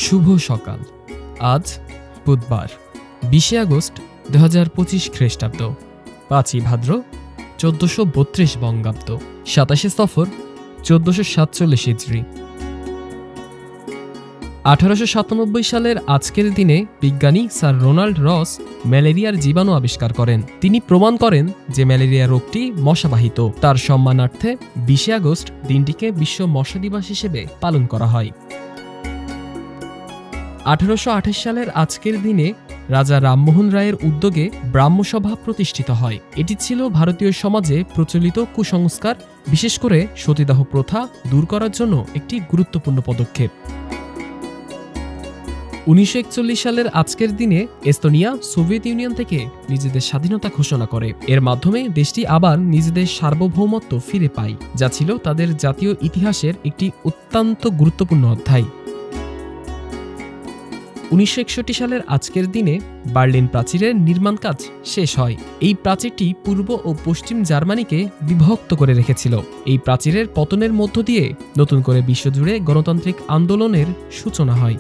শুভ সকাল। আজ বুধবার 20 আগস্ট 2025 খ্রিস্টাব্দ, 5ই ভাদ্র 1432 বঙ্গাব্দ, 27 সফর 1447 হিজরি। 1897 সালের আজকের দিনে বিজ্ঞানী স্যার রোনাল্ড রস ম্যালেরিয়ার জীবাণু আবিষ্কার করেন। তিনি প্রমাণ করেন যে ম্যালেরিয়া রোগটি মশাবাহিত। তার সম্মানার্থে 20 আগস্ট দিনটিকে বিশ্ব মশা দিবস হিসেবে পালন করা হয়। 1828 সালের আজকের দিনে রাজা রামমোহন রায়ের উদ্যোগে ব্রাহ্মসভা প্রতিষ্ঠিত হয়। এটি ছিল ভারতীয় সমাজে প্রচলিত কুসংস্কার, বিশেষ করে সতীদাহ প্রথা দূর করার জন্য একটি গুরুত্বপূর্ণ পদক্ষেপ। 1941 সালের আজকের দিনে এস্তোনিয়া সোভিয়েত ইউনিয়ন থেকে নিজেদের স্বাধীনতা ঘোষণা করে। এর মাধ্যমে দেশটি আবার নিজেদের সার্বভৌমত্ব ফিরে পায়, যা ছিল তাদের জাতীয় ইতিহাসের একটি অত্যন্ত গুরুত্বপূর্ণ অধ্যায়। 1961 সালের আজকের দিনে বার্লিন প্রাচীরের নির্মাণ কাজ শেষ হয়। এই প্রাচীরটি পূর্ব ও পশ্চিম জার্মানিকে বিভক্ত করে রেখেছিল। এই প্রাচীরের পতনের মধ্য দিয়ে নতুন করে বিশ্বজুড়ে গণতান্ত্রিক আন্দোলনের সূচনা হয়।